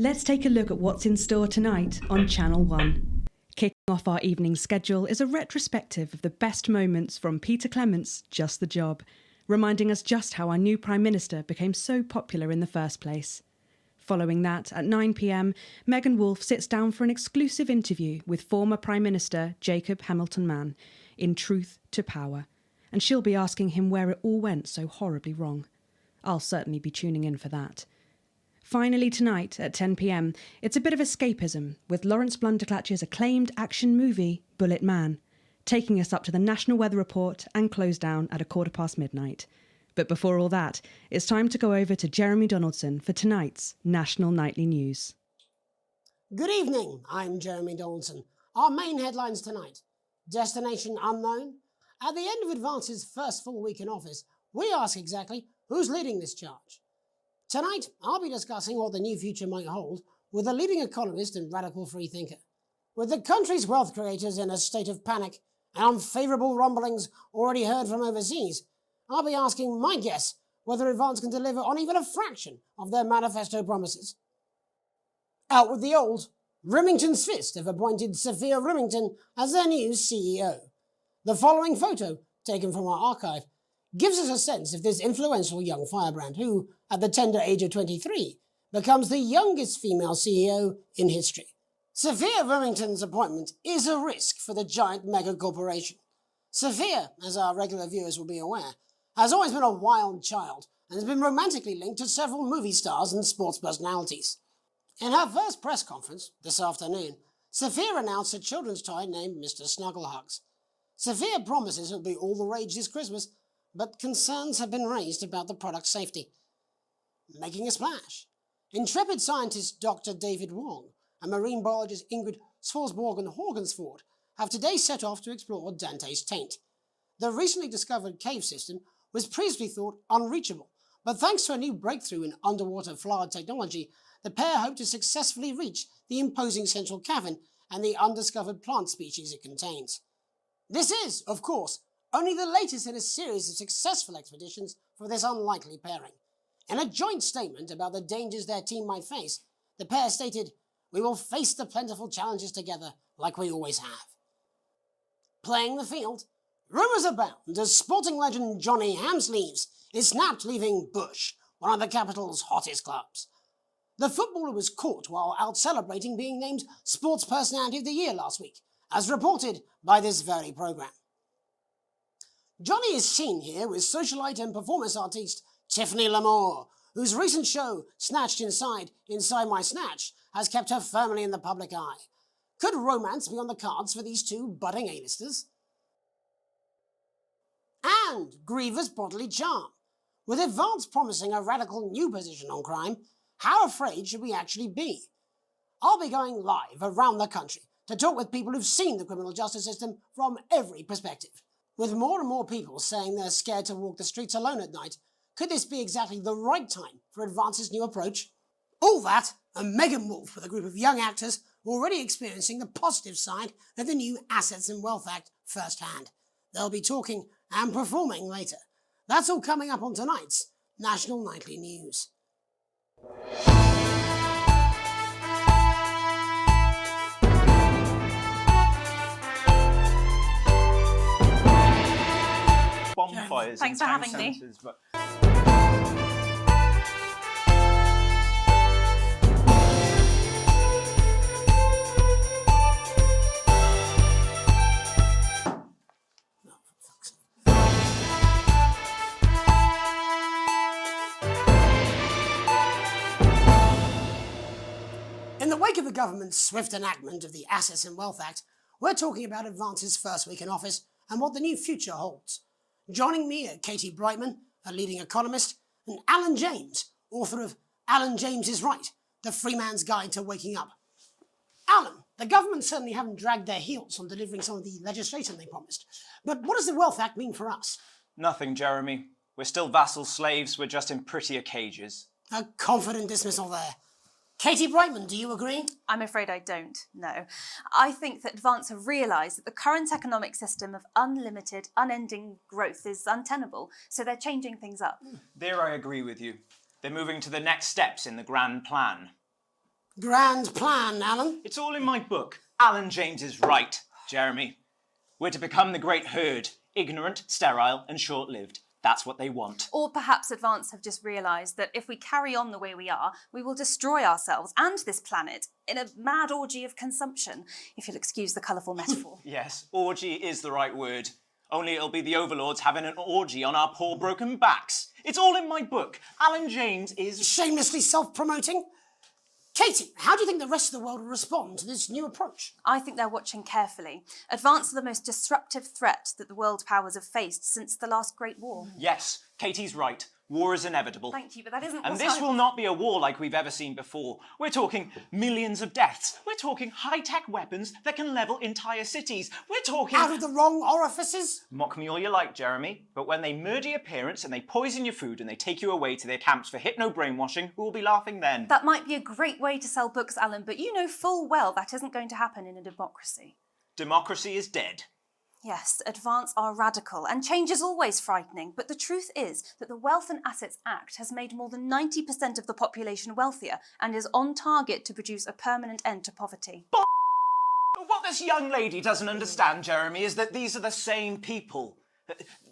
Let's take a look at what's in store tonight on Channel 1. Kicking off our evening schedule is a retrospective of the best moments from Peter Clement's Just the Job, reminding us just how our new Prime Minister became so popular in the first place. Following that, at 9 p.m, Megan Wolfe sits down for an exclusive interview with former Prime Minister Jacob Hamilton-Mann in Truth to Power, and she'll be asking him where it all went so horribly wrong. I'll certainly be tuning in for that. Finally tonight, at 10 p.m, it's a bit of escapism, with Lawrence Blunderclatch's acclaimed action movie, Bullet Man, taking us up to the National Weather Report and close down at midnight. But before all that, it's time to go over to Jeremy Donaldson for tonight's National Nightly News. Good evening, I'm Jeremy Donaldson. Our main headlines tonight. Destination unknown. At the end of Advance's first full week in office, we ask exactly who's leading this charge. Tonight, I'll be discussing what the new future might hold with a leading economist and radical freethinker. With the country's wealth creators in a state of panic and unfavourable rumblings already heard from overseas, I'll be asking my guess whether Advance can deliver on even a fraction of their manifesto promises. Out with the old, Remington's Fist have appointed Sophia Remington as their new CEO. The following photo, taken from our archive, gives us a sense of this influential young firebrand who, at the tender age of 23, becomes the youngest female CEO in history. Sophia Remington's appointment is a risk for the giant mega corporation. Sophia, as our regular viewers will be aware, has always been a wild child and has been romantically linked to several movie stars and sports personalities. In her first press conference this afternoon, Sophia announced a children's toy named Mr. Snugglehugs. Sophia promises it'll be all the rage this Christmas, but concerns have been raised about the product's safety. Making a splash, intrepid scientist Dr. David Wong and marine biologist Ingrid Svalsborg-Horgensford have today set off to explore Dante's taint. The recently discovered cave system was previously thought unreachable, but thanks to a new breakthrough in underwater flood technology, the pair hope to successfully reach the imposing central cavern and the undiscovered plant species it contains. This is, of course, only the latest in a series of successful expeditions for this unlikely pairing. In a joint statement about the dangers their team might face, the pair stated, "We will face the plentiful challenges together like we always have." Playing the field, rumours abound as sporting legend Johnny Hamsleeves is snapped leaving Bush, one of the capital's hottest clubs. The footballer was caught while out celebrating being named Sports Personality of the Year last week, as reported by this very programme. Johnny is seen here with socialite and performance artiste Tiffany Lamore, whose recent show, Snatched Inside My Snatch, has kept her firmly in the public eye. Could romance be on the cards for these two budding A-listers? And grievous bodily charm. With Advance promising a radical new position on crime, how afraid should we actually be? I'll be going live around the country to talk with people who've seen the criminal justice system from every perspective. With more and more people saying they're scared to walk the streets alone at night, could this be exactly the right time for Advance's new approach? All that and Megan Wolfe with a group of young actors already experiencing the positive side of the new Assets and Wealth Act firsthand. They'll be talking and performing later. That's all coming up on tonight's National Nightly News. Bonfires. Thanks for having me. In the wake of the government's swift enactment of the Assets and Wealth Act, we're talking about Advance's first week in office and what the new future holds. Joining me are Katie Brightman, a leading economist, and Alan James, author of Alan James is Right, The Free Man's Guide to Waking Up. Alan, the government certainly haven't dragged their heels on delivering some of the legislation they promised, but what does the Wealth Act mean for us? Nothing, Jeremy. We're still vassal slaves, we're just in prettier cages. A confident dismissal there. Katie Brightman, do you agree? I'm afraid I don't, no. I think that Advance have realised that the current economic system of unlimited, unending growth is untenable, so they're changing things up. There I agree with you. They're moving to the next steps in the grand plan. Grand plan, Alan. It's all in my book. Alan James is right, Jeremy. We're to become the great herd, ignorant, sterile, and short-lived. That's what they want. Or perhaps Advance have just realised that if we carry on the way we are, we will destroy ourselves and this planet in a mad orgy of consumption, if you'll excuse the colourful metaphor. Yes, orgy is the right word. Only it'll be the overlords having an orgy on our poor broken backs. It's all in my book. Alan James is... Shamelessly self-promoting. Katie, how do you think the rest of the world will respond to this new approach? I think they're watching carefully. Advance are the most disruptive threat that the world powers have faced since the last Great War. Yes, Katie's right. War is inevitable. Thank you, but that isn't And what this will not be a war like we've ever seen before. We're talking millions of deaths. We're talking high-tech weapons that can level entire cities. We're talking... Out of the wrong orifices? Mock me all you like, Jeremy, but when they murder your parents and they poison your food and they take you away to their camps for hypno-brainwashing, who will be laughing then? That might be a great way to sell books, Alan, but you know full well that isn't going to happen in a democracy. Democracy is dead. Yes, Advance are radical, and change is always frightening, but the truth is that the Wealth and Assets Act has made more than 90% of the population wealthier and is on target to produce a permanent end to poverty. What this young lady doesn't understand, Jeremy, is that these are the same people.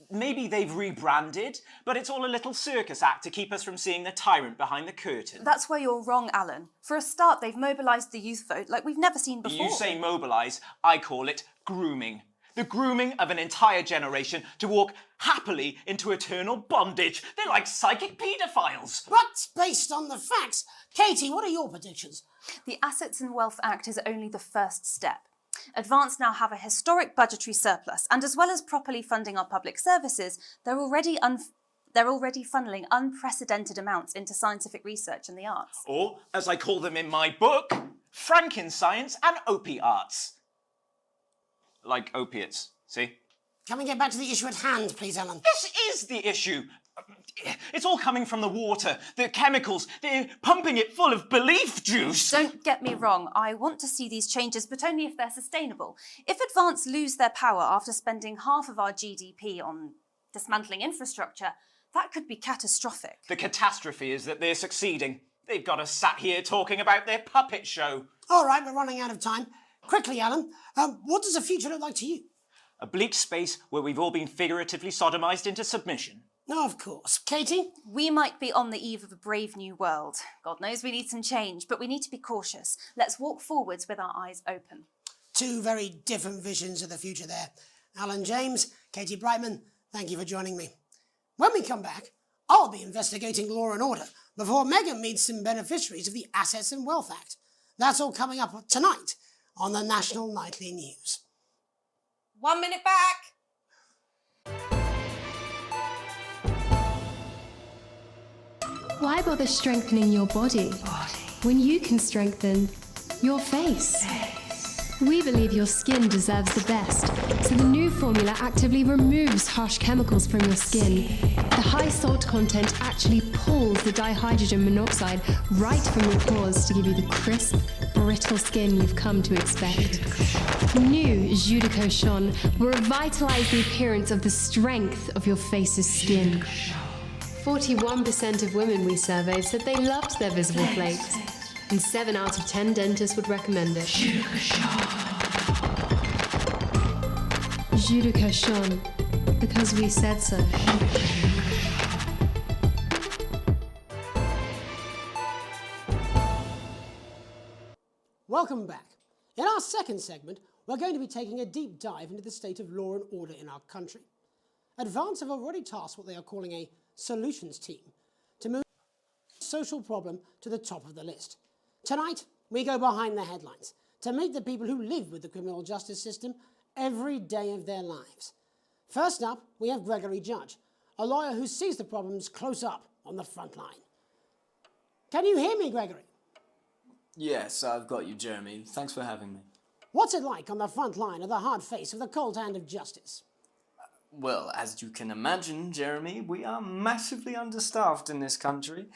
Maybe they've rebranded, but it's all a little circus act to keep us from seeing the tyrant behind the curtain. That's where you're wrong, Alan. For a start, they've mobilised the youth vote like we've never seen before. You say mobilise, I call it grooming. The grooming of an entire generation to walk happily into eternal bondage. They're like psychic paedophiles. But based on the facts, Katie, what are your predictions? The Assets and Wealth Act is only the first step. Advance now have a historic budgetary surplus, and as well as properly funding our public services, they're already funneling unprecedented amounts into scientific research and the arts. Or, as I call them in my book, Frankenscience and opiates. Like opiates, see? Can we get back to the issue at hand, please, Alan? This is the issue. It's all coming from the water, the chemicals. They're pumping it full of belief juice. Don't get me wrong, I want to see these changes, but only if they're sustainable. If Advance lose their power after spending half of our GDP on dismantling infrastructure, that could be catastrophic. The catastrophe is that they're succeeding. They've got us sat here talking about their puppet show. All right, we're running out of time. Quickly, Alan, what does the future look like to you? A bleak space where we've all been figuratively sodomized into submission. No, of course. Katie? We might be on the eve of a brave new world. God knows we need some change, but we need to be cautious. Let's walk forwards with our eyes open. Two very different visions of the future there. Alan James, Katie Brightman, thank you for joining me. When we come back, I'll be investigating law and order before Megan meets some beneficiaries of the Assets and Wealth Act. That's all coming up tonight on the National Nightly News. 1 minute back. Why bother strengthening your body when you can strengthen your face? We believe your skin deserves the best, so the new formula actively removes harsh chemicals from your skin. The high salt content actually pulls the dihydrogen monoxide right from your pores to give you the crisp, brittle skin you've come to expect. New Judico Shon will revitalize the appearance of the strength of your face's skin. 41% of women we surveyed said they loved their visible flakes, and 7 out of 10 dentists would recommend it. Judico Shon, because we said so. Welcome back. In our second segment, we're going to be taking a deep dive into the state of law and order in our country. Advance have already tasked what they are calling a solutions team to move the social problem to the top of the list. Tonight, we go behind the headlines to meet the people who live with the criminal justice system every day of their lives. First up, we have Gregory Judge, a lawyer who sees the problems close up on the front line. Can you hear me, Gregory? Yes, I've got you, Jeremy. Thanks for having me. What's it like on the front line of the hard face of the cold hand of justice? Well, as you can imagine, Jeremy, we are massively understaffed in this country.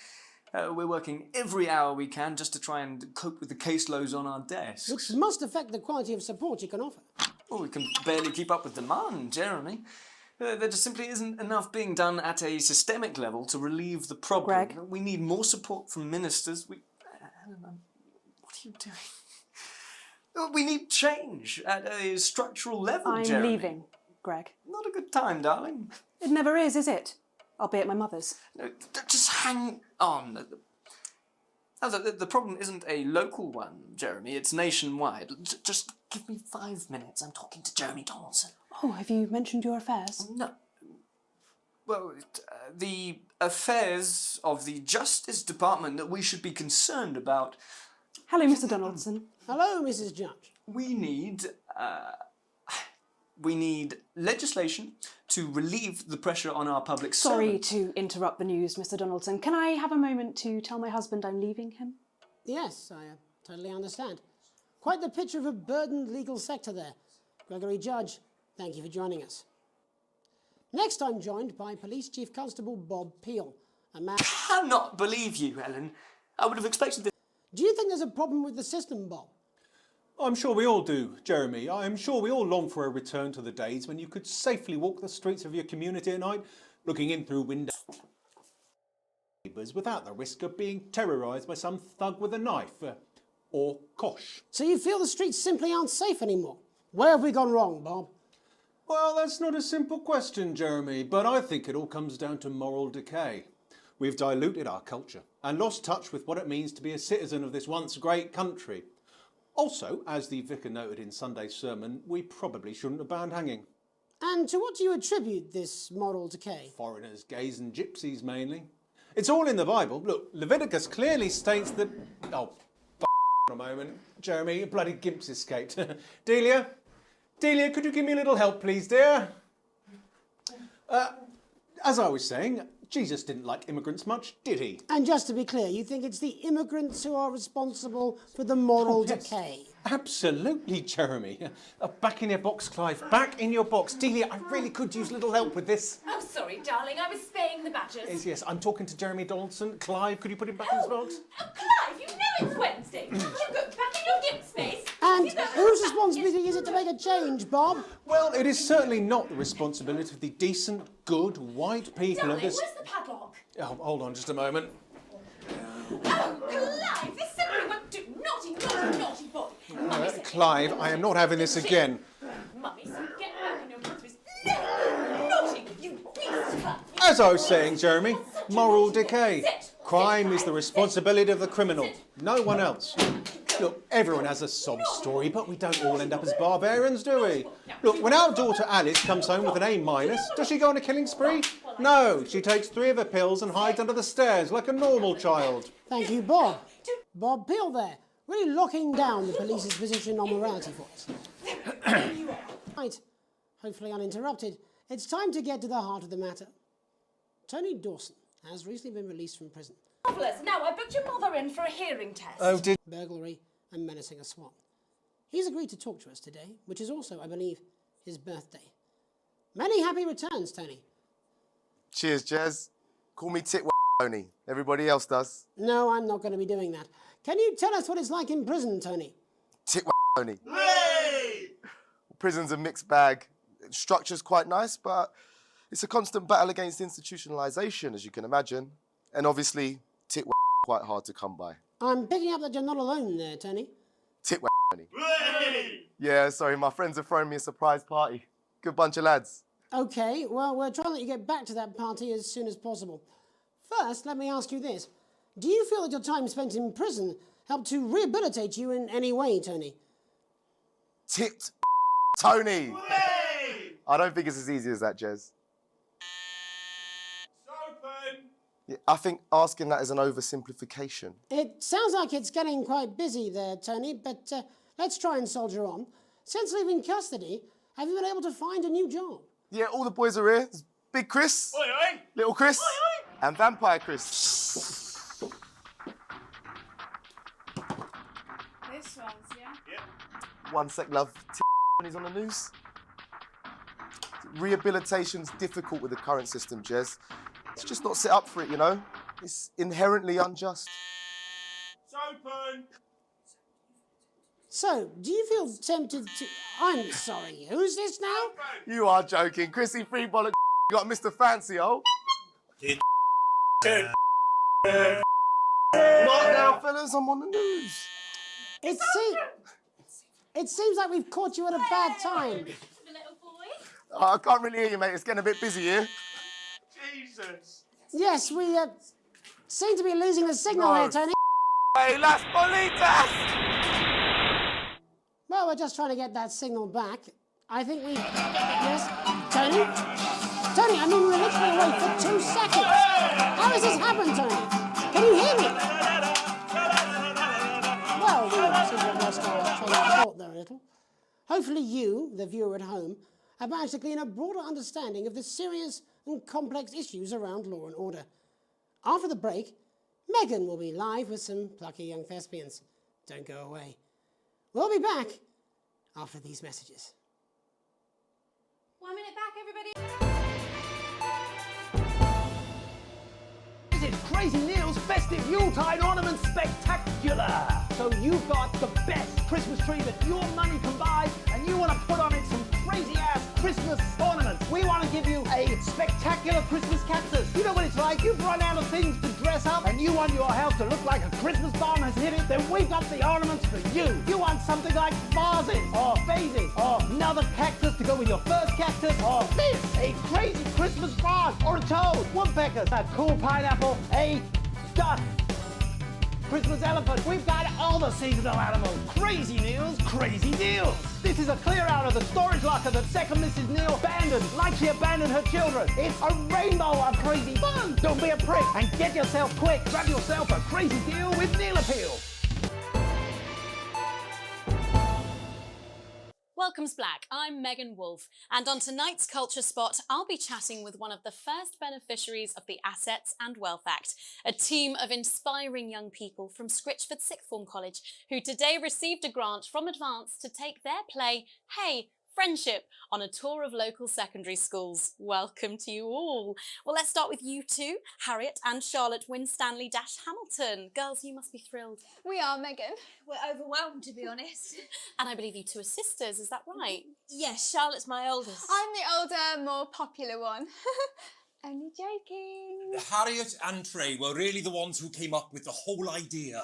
We're working every hour we can just to try and cope with the caseloads on our desks. Which must affect the quality of support you can offer. Well, we can barely keep up with demand, Jeremy. There just simply isn't enough being done at a systemic level to relieve the problem. Greg? We need more support from ministers. What are you doing? We need change at a structural level, I'm Jeremy. leaving, Greg. Not a good time, darling. It never is it? I'll be at my mother's. No, just hang on. The problem isn't a local one, Jeremy. It's nationwide. Just give me 5 minutes. I'm talking to Jeremy Donaldson. Oh, have you mentioned your affairs? No. Well, the affairs of the Justice Department that we should be concerned about. Hello, Mr. Donaldson. Hello, Mrs. Judge. We need legislation to relieve the pressure on our public Sorry servants. to interrupt the news, Mr. Donaldson. Can I have a moment to tell my husband I'm leaving him? Yes, I totally understand. Quite the picture of a burdened legal sector there. Gregory Judge, thank you for joining us. Next, I'm joined by Police Chief Constable Bob Peel, a man... I cannot believe you, Ellen. I would have expected this. Do you think there's a problem with the system, Bob? I'm sure we all do, Jeremy. I'm sure we all long for a return to the days when you could safely walk the streets of your community at night, looking in through windows without the risk of being terrorised by some thug with a knife. Or kosh. So you feel the streets simply aren't safe anymore? Where have we gone wrong, Bob? Well, that's not a simple question, Jeremy, but I think it all comes down to moral decay. We've diluted our culture and lost touch with what it means to be a citizen of this once great country. Also, as the vicar noted in Sunday's sermon, we probably shouldn't have banned hanging. And to what do you attribute this moral decay? Foreigners, gays and gypsies mainly. It's all in the Bible. Look, Leviticus clearly states that... Oh, a moment. Jeremy, a bloody gimp's escaped. Delia, could you give me a little help, please, dear? As I was saying, Jesus didn't like immigrants much, did he? And just to be clear, you think it's the immigrants who are responsible for the moral decay? Absolutely, Jeremy. Back in your box, Clive. Back in your box. Delia, I really could use a little help with this. Oh, sorry, darling. I was spaying the badgers. Yes, I'm talking to Jeremy Donaldson. Clive, could you put him back in his box? Oh, Clive, you know it's Wednesday. You go back in your gimp space. And whose responsibility is it to make a change, Bob? Well, it is certainly not the responsibility of the decent, good, white people Darling, of this... where's the padlock? Oh, hold on just a moment. Oh, Clive, this simply won't do. Naughty boy. Mummy said Clive, I am not having this again. Mummy said get back in your gimp space. No! Naughty, you beast, Clive. As I was saying, Jeremy, moral decay. Crime is the responsibility of the criminal, no one else. Look, everyone has a sob story, but we don't all end up as barbarians, do we? Look, when our daughter Alice comes home with an A-, does she go on a killing spree? No, she takes 3 of her pills and hides under the stairs like a normal child. Thank you, Bob. Bob Peel there, really locking down the police's position on morality for us. Right, hopefully uninterrupted, it's time to get to the heart of the matter. Tony Dawson has recently been released from prison. Marvellous. Now, I booked your mother in for a hearing test. Oh, did... Burglary and menacing a swan. He's agreed to talk to us today, which is also, I believe, his birthday. Many happy returns, Tony. Cheers, Jez. Call me Tit Tony. Everybody else does. No, I'm not going to be doing that. Can you tell us what it's like in prison, Tony? Tit Tony. Hey! Prison's a mixed bag. Structure's quite nice, but it's a constant battle against institutionalisation, as you can imagine. And obviously, tit quite hard to come by. I'm picking up that you're not alone there, Tony. Tit Tony. Yeah, sorry, my friends are throwing me a surprise party. Good bunch of lads. Okay, well, we're trying to let you get back to that party as soon as possible. First, let me ask you this. Do you feel that your time spent in prison helped to rehabilitate you in any way, Tony? Tit Tony. I don't think it's as easy as that, Jez. Yeah, I think asking that is an oversimplification. It sounds like it's getting quite busy there, Tony, but let's try and soldier on. Since leaving custody, have you been able to find a new job? Yeah, all the boys are here. There's Big Chris, Oi, oi. Little Chris, and Vampire Chris. This one's, yeah? One sec, love. When he's on the news. Rehabilitation's difficult with the current system, Jez. It's just not set up for it, you know? It's inherently unjust. It's open. So, do you feel tempted to... I'm sorry, who's this now? You are joking. Chrissy Free Bollock got Mr. Fancy, oh? Not now, fellas, I'm on the news. It seems like we've caught you at a bad time. The little boy. Oh, I can't really hear you, mate. It's getting a bit busy here. Jesus. Yes, we seem to be losing the signal here, Tony. Hey, las bolitas! Well, we're just trying to get that signal back. I think we... Yes? Tony? Tony, I mean, we're literally away for 2 seconds. How has this happened, Tony? Can you hear me? Well, we seem to have lost our train of thought there a little. Hopefully you, the viewer at home, have managed to glean a broader understanding of the serious and complex issues around law and order. After the break, Megan will be live with some plucky young thespians. Don't go away. We'll be back after these messages. 1 minute back, everybody. This is Crazy Neil's Festive Yuletide Ornament Spectacular! So you've got the best Christmas tree that your money can buy, and you want to put on it some crazy-ass Christmas ornaments. We want to give you a spectacular Christmas cactus. You know what it's like? You've run out of things to dress up, and you want your house to look like a Christmas bomb has hit it, then we've got the ornaments for you. You want something like vases, or vases, or another cactus to go with your first cactus, or this, a crazy Christmas frog, or a toad, woodpeckers, a cool pineapple, a duck, Christmas elephant. We've got all the seasonal animals. Crazy Neil's crazy deals. This is a clear out of the storage locker that second Mrs. Neil abandoned, like she abandoned her children. It's a rainbow of crazy fun. Don't be a prick and get yourself quick. Grab yourself a crazy deal with Neil Appeal. Welcome's Black, I'm Megan Wolfe, and on tonight's Culture Spot, I'll be chatting with one of the first beneficiaries of the Assets and Wealth Act, a team of inspiring young people from Scritchford Sixth Form College, who today received a grant from Advance to take their play, Hey, Friendship, on a tour of local secondary schools. Welcome to you all. Well, let's start with you two, Harriet and Charlotte Winstanley-Hamilton. Girls, you must be thrilled. We are, Megan. We're overwhelmed, to be honest. And I believe you two are sisters, is that right? Yes, Charlotte's my oldest. I'm the older, more popular one. Only joking. Harriet and Trey were really the ones who came up with the whole idea.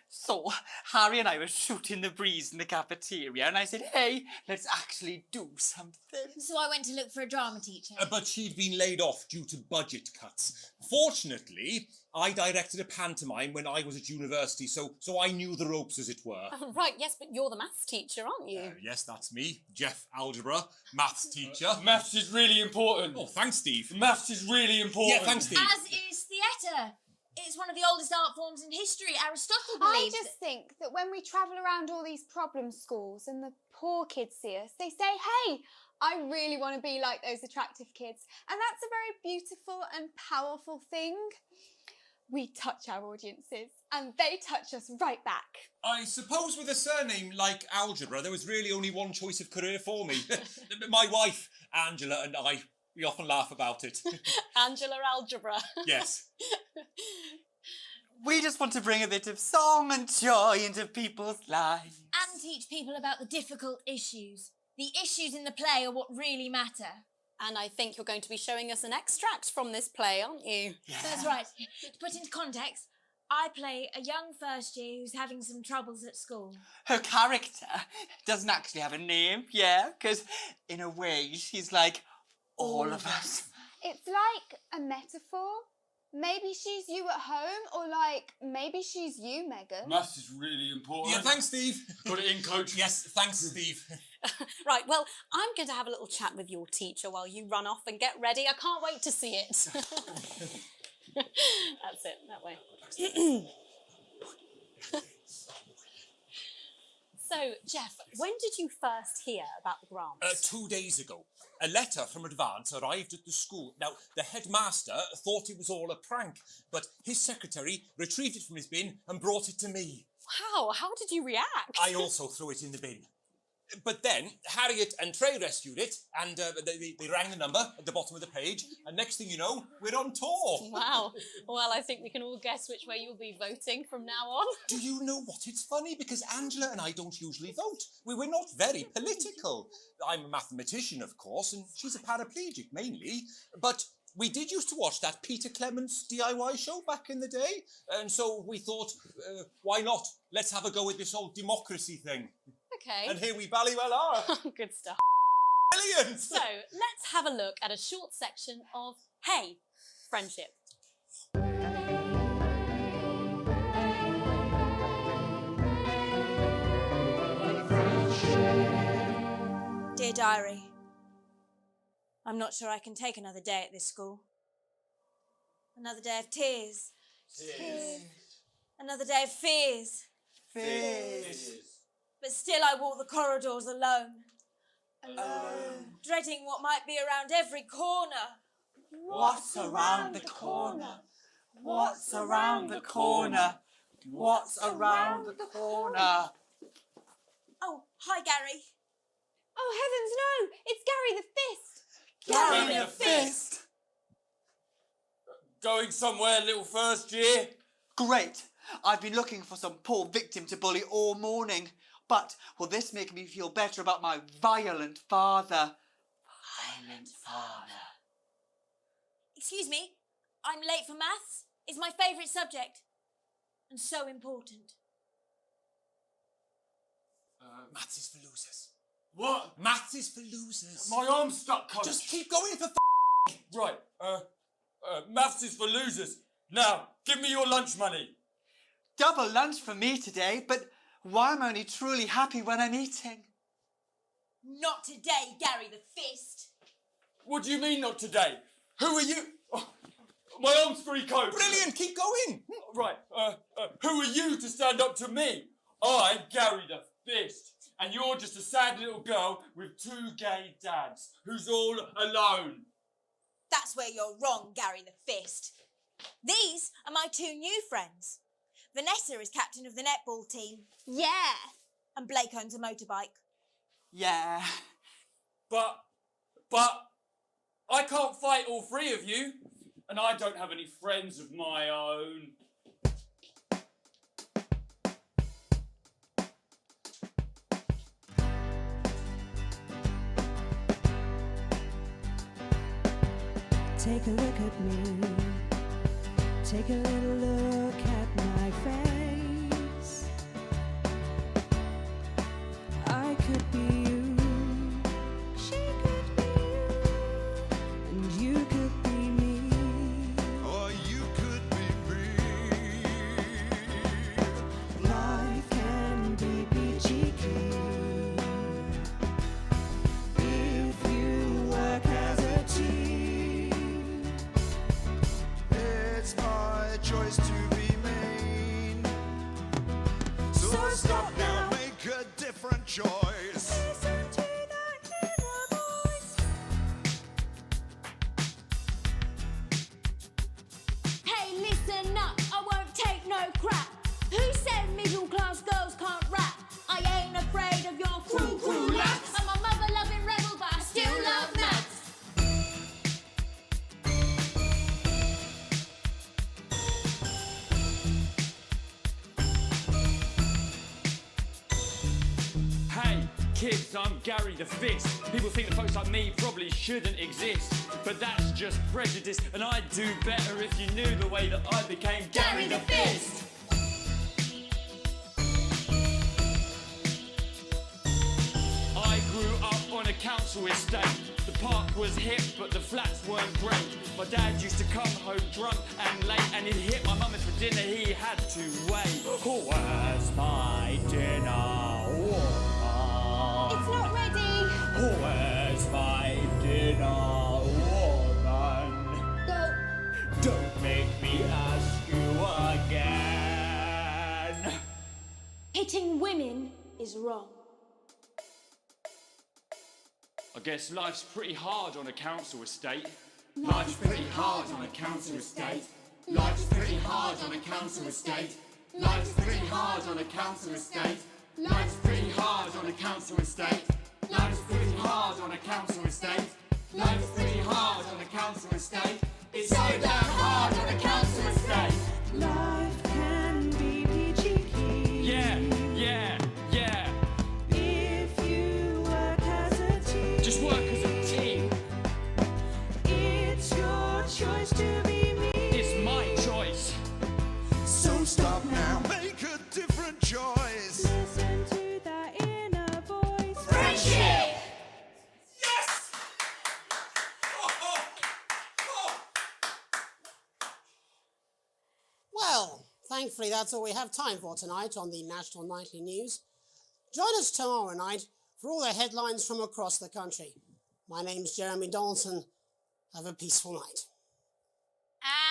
So, Harry and I were shooting the breeze in the cafeteria, and I said, hey, let's actually do something. So I went to look for a drama teacher. But she'd been laid off due to budget cuts. Fortunately, I directed a pantomime when I was at university, so I knew the ropes, as it were. Right, yes, but you're the maths teacher, aren't you? Yes, that's me, Jeff Algebra, maths teacher. Maths is really important. Oh, thanks, Steve. Maths is really important. Yeah, thanks, Steve. As is theatre. It's one of the oldest art forms in history. Aristotle believes I just think that when we travel around all these problem schools and the poor kids see us, they say, hey, I really want to be like those attractive kids. And that's a very beautiful and powerful thing. We touch our audiences and they touch us right back. I suppose with a surname like Algebra, there was really only one choice of career for me. My wife, Angela, and I, we often laugh about it. Angela Algebra. Yes. We just want to bring a bit of song and joy into people's lives. and teach people about the difficult issues. The issues in the play are what really matter. And I think you're going to be showing us an extract from this play, aren't you? Yeah. That's right. To put into context, I play a young first year who's having some troubles at school. Her character doesn't actually have a name, yeah, because in a way she's like all of us. It's like a metaphor. Maybe she's you at home, or like maybe she's you, Megan. Maths is really important. Yeah, thanks, Steve. Put it in, Coach. Yes, thanks, Steve. Right, well, I'm going to have a little chat with your teacher while you run off and get ready. I can't wait to see it. That's it, that way. So, Jeff, when did you first hear about the grant? 2 days ago. A letter from Advance arrived at the school. Now, the headmaster thought it was all a prank, but his secretary retrieved it from his bin and brought it to me. Wow, how did you react? I also threw it in the bin. But then, Harriet and Trey rescued it, and they rang the number at the bottom of the page, and next thing you know, we're on tour. Wow. Well, I think we can all guess which way you'll be voting from now on. Do you know what? It's funny, because Angela and I don't usually vote. We're not very political. I'm a mathematician, of course, and she's a paraplegic, mainly. But we did used to watch that Peter Clements DIY show back in the day, and so we thought, why not? Let's have a go with this old democracy thing. Okay. And here we bally well are. Good stuff. Brilliant! So, let's have a look at a short section of Hey, Friendship. Dear Diary, I'm not sure I can take another day at this school. Another day of tears. Tears. Another day of fears. Fears. But still I walk the corridors alone. Dreading what might be around every corner. What's around the corner? What's around the corner? What's around the corner? Oh, hi Gary. Oh heavens no! It's Gary the Fist! Gary the Fist! Going somewhere, little first year? Great! I've been looking for some poor victim to bully all morning. But will this make me feel better about my violent father? Violent father. Excuse me, I'm late for maths. It's my favourite subject. And so important. Maths is for losers. What? Maths is for losers. My arm's stuck, coach. Just keep going for Right, maths is for losers. Now, give me your lunch money. Double lunch for me today, but why am I only truly happy when I'm eating? Not today, Gary the Fist. What do you mean not today? Who are you? Oh, my arm's free, coach. Brilliant, keep going. Right, who are you to stand up to me? I'm Gary the Fist, and you're just a sad little girl with two gay dads who's all alone. That's where you're wrong, Gary the Fist. These are my two new friends. Vanessa is captain of the netball team. Yeah. And Blake owns a motorbike. Yeah. But I can't fight all three of you, and I don't have any friends of my own. Take a look at me. Take a little look at my face. I could be you. She could be you. And you could be me. Or you could be me. Life can be peachy keen if you work as a team. It's my choice to be mean. So stop now, make a different choice. Listen to that inner voice. Hey, listen up, I won't take no crap. Who said middle class girls can't rap? I ain't afraid of your cruel lads. I'm a mother-loving rebel, but I still love maths. Hey, kids, I'm Gary the Fist. People think that folks like me probably shouldn't exist, but that's just prejudice, and I'd do better if you knew the way that I became Gary the Fist. I grew up on a council estate. The park was hip, but the flats weren't great. My dad used to come home drunk and late, and he'd hit my mum, and for dinner he had to wait. Where's my dinner, woman? It's not ready. Where's my dinner, woman? Go. Don't make me ask you again. Hitting women is wrong. I guess life's pretty hard on a council estate. Life's pretty hard on a council estate. Life's pretty hard on a council estate. Life's pretty hard on a council estate. Life's pretty hard on a council estate. Life's pretty hard on a council estate. Life's pretty hard on a council estate. It's so damn hard on a council estate. Life can be peachy keen. Yeah. If you work as a team. Just work as a team. It's your stop now, make a different choice. Listen to that inner voice. Friendship! Yes! Well, thankfully that's all we have time for tonight on the National Nightly News. Join us tomorrow night for all the headlines from across the country. My name's Jeremy Donaldson. Have a peaceful night.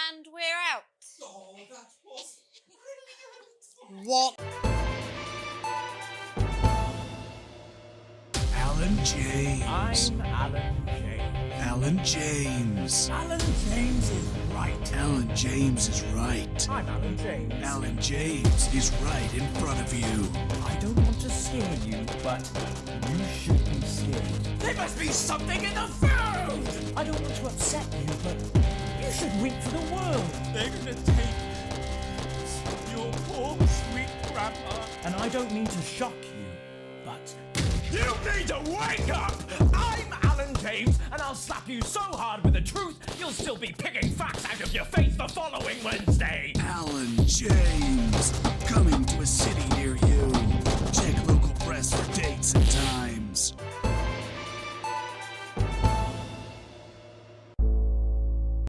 And we're out. Oh, that was brilliant. What? Alan James. I'm Alan James. Alan James. Alan James is right. Alan James is right. I'm Alan James. Alan James is right in front of you. I don't want to scare you, but you should be scared. There must be something in the food! I don't want to upset you, but you should weep for the world. They're gonna take your poor, sweet grandma. And I don't mean to shock you, but You need to wake up! I'm Alan James, and I'll slap you so hard with the truth, you'll still be picking facts out of your face.